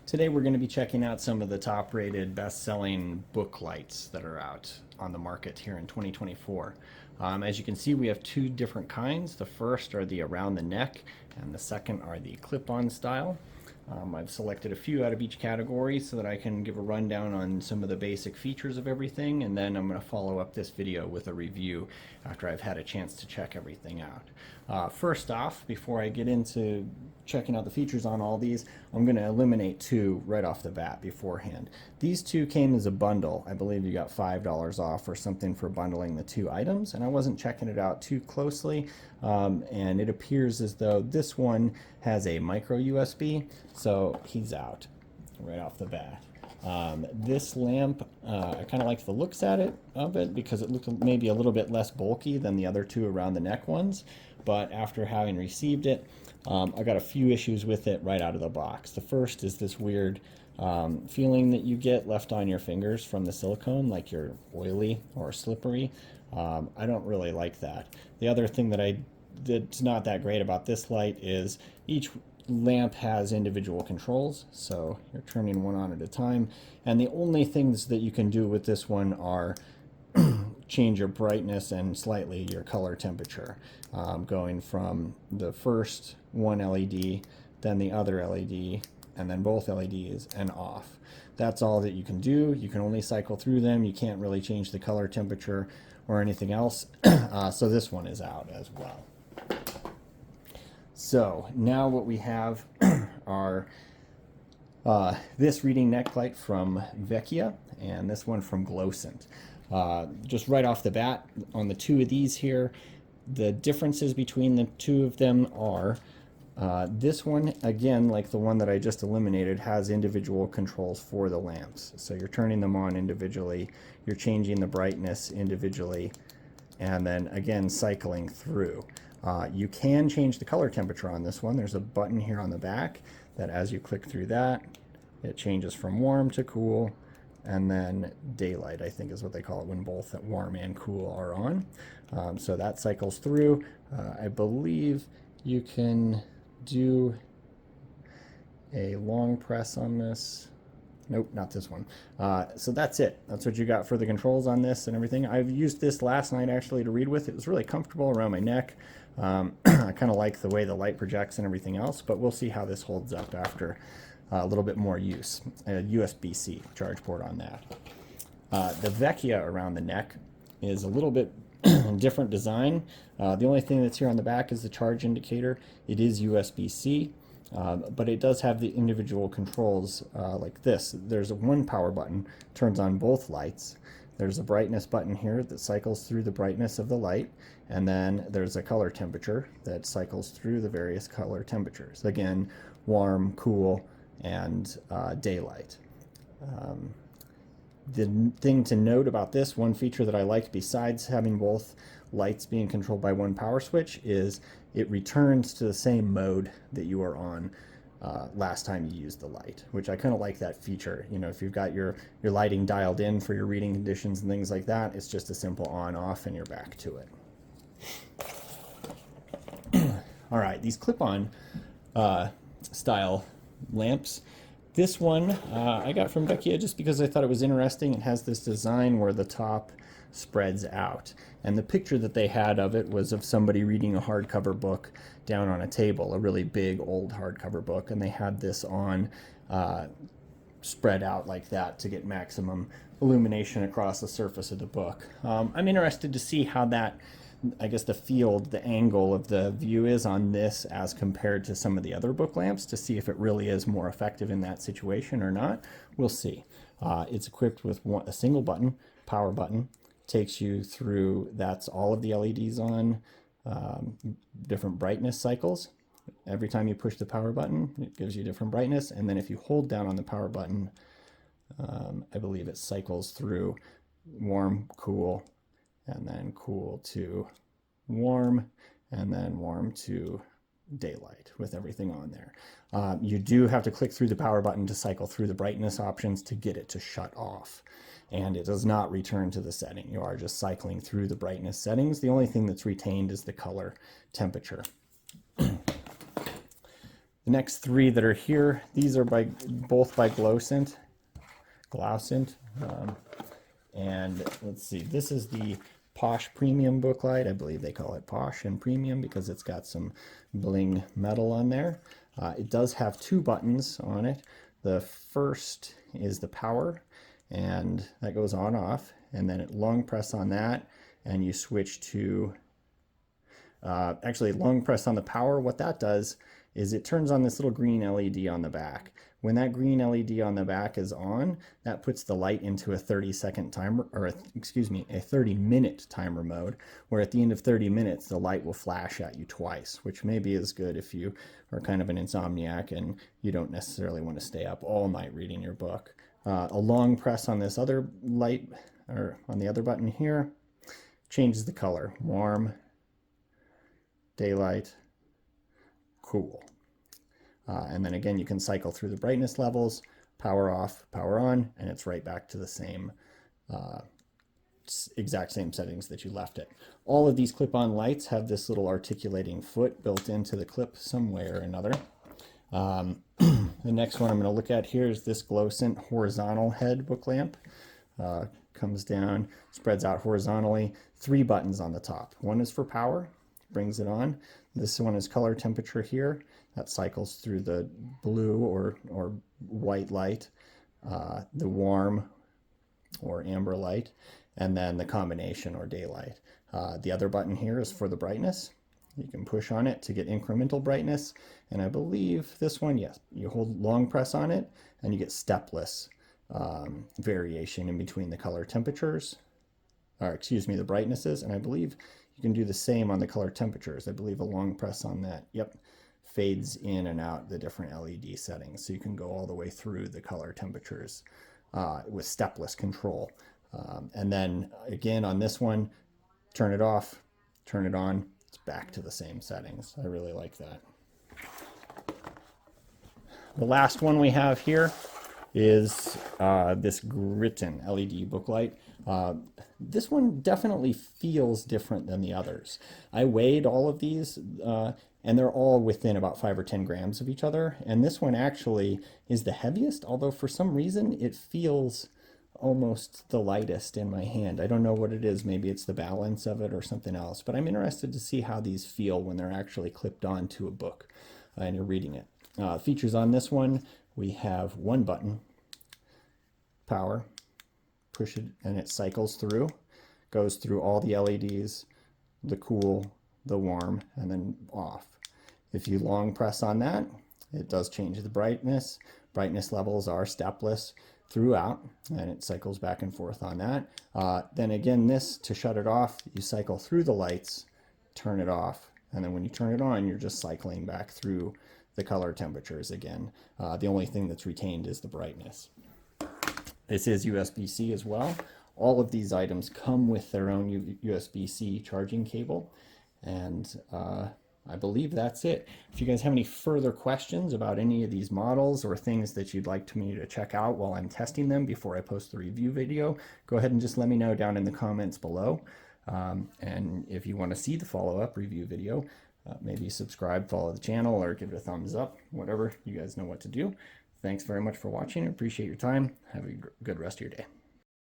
Today we're going to be checking out some of the top-rated best-selling book lights that are out on the market here in 2024. As you can see, we have two different kinds. The first are the around the neck, and the second are the clip-on style. I've selected a few out of each category so that I can give a rundown on some of the basic features of everything, and then I'm going to follow up this video with a review after I've had a chance to check everything out. First off, before I get into checking out the features on all these, I'm going to eliminate two right off the bat beforehand. These two came as a bundle. I believe you got $5 off or something for bundling the two items, and I wasn't checking it out too closely, and it appears as though this one has a micro USB, so he's out right off the bat. This lamp, I kind of like the looks of it because it looked maybe a little bit less bulky than the other two around the neck ones, but after having received it, I got a few issues with it right out of the box. The first is this weird feeling that you get left on your fingers from the silicone, like you're oily or slippery. I don't really like that. The other thing that's not that great about this light is each lamp has individual controls, so you're turning one on at a time, and the only things that you can do with this one are change your brightness and slightly your color temperature, going from the first one LED, then the other LED, and then both LEDs and off. That's all that you can do. You can only cycle through them. You can't really change the color temperature or anything else. So this one is out as well. So now what we have are this reading neck light from Vecchia and this one from Glowsant. Just right off the bat, on the two of these here, the differences between the two of them are this one, again, like the one that I just eliminated, has individual controls for the lamps. So you're turning them on individually, you're changing the brightness individually, and then again cycling through. You can change the color temperature on this one. There's a button here on the back that as you click through that, it changes from warm to cool, and then daylight, I think is what they call it when both warm and cool are on. So that cycles through. I believe you can do a long press on this. Nope, not this one. So that's it. That's what you got for the controls on this and everything. I've used this last night actually to read with. It was really comfortable around my neck. I kind of like the way the light projects and everything else, but we'll see how this holds up after a little bit more use. A USB-C charge port on that. The Vecchia around the neck is a little bit different design. The only thing that's here on the back is the charge indicator. It is USB-C. But it does have the individual controls like this. There's one power button, turns on both lights. There's a brightness button here that cycles through the brightness of the light, and then there's a color temperature that cycles through the various color temperatures. Again, warm, cool, and daylight. The thing to note about this, one feature that I like besides having both lights being controlled by one power switch, is it returns to the same mode that you were on last time you used the light, which I kind of like that feature. You know, if you've got your lighting dialed in for your reading conditions and things like that, it's just a simple on off and you're back to it. All right, these clip-on style lamps. This one I got from Vecchia just because I thought it was interesting. It has this design where the top spreads out, and the picture that they had of it was of somebody reading a hardcover book down on a table, a really big old hardcover book, and they had this on spread out like that to get maximum illumination across the surface of the book. I'm interested to see how that, I guess, the angle of the view is on this as compared to some of the other book lamps, to see if it really is more effective in that situation or not. We'll see. It's equipped with a single button, power button, takes you through, that's all of the LEDs on, different brightness cycles. Every time you push the power button, it gives you different brightness, and then if you hold down on the power button, I believe it cycles through warm, cool, and then cool to warm, and then warm to daylight with everything on there. You do have to click through the power button to cycle through the brightness options to get it to shut off, and it does not return to the setting. You are just cycling through the brightness settings. The only thing that's retained is the color temperature. The next three that are here, these are both by Glowsint. And let's see, this is the Posh Premium Booklight. I believe they call it Posh and Premium because it's got some bling metal on there. It does have two buttons on it. The first is the power, and that goes on off, and then long press on that and you switch to actually long press on the power. What that does is it turns on this little green LED on the back. When that green LED on the back is on, that puts the light into a 30-second timer, or a 30-minute timer mode, where at the end of 30 minutes, the light will flash at you twice, which maybe is good if you are kind of an insomniac and you don't necessarily want to stay up all night reading your book. A long press on this other light, or on the other button here, changes the color. Warm, daylight, cool. And then again, you can cycle through the brightness levels, power off, power on, and it's right back to the same exact same settings that you left it. All of these clip-on lights have this little articulating foot built into the clip some way or another. The next one I'm going to look at here is this Glowsint horizontal head book lamp. Comes down, spreads out horizontally, 3 buttons on the top. One is for power, brings it on. This one is color temperature here. That cycles through the blue or white light, the warm or amber light, and then the combination or daylight. The other button here is for the brightness. You can push on it to get incremental brightness. And I believe this one, yes, you hold long press on it and you get stepless variation in between the color temperatures, or excuse me, the brightnesses. And I believe you can do the same on the color temperatures. I believe a long press on that, yep, fades in and out the different LED settings. So you can go all the way through the color temperatures with stepless control. And then again on this one, turn it off, turn it on, it's back to the same settings. I really like that. The last one we have here is this Gritton LED book light. This one definitely feels different than the others. I weighed all of these and they're all within about 5 or 10 grams of each other. And this one actually is the heaviest, although for some reason it feels almost the lightest in my hand. I don't know what it is. Maybe it's the balance of it or something else, but I'm interested to see how these feel when they're actually clipped onto a book and you're reading it. Features on this one, we have one button, power, push it and it cycles through, goes through all the LEDs, the cool, the warm, and then off. If you long press on that, it does change the brightness. Brightness levels are stepless throughout, and it cycles back and forth on that. Then again, this, to shut it off, you cycle through the lights, turn it off, and then when you turn it on, you're just cycling back through the color temperatures again. The only thing that's retained is the brightness. This is USB-C as well. All of these items come with their own USB-C charging cable, and I believe that's it. If you guys have any further questions about any of these models or things that you'd like me to check out while I'm testing them before I post the review video, go ahead and just let me know down in the comments below. And if you want to see the follow-up review video, maybe subscribe, follow the channel, or give it a thumbs up, whatever. You guys know what to do. Thanks very much for watching. Appreciate your time. Have a good rest of your day.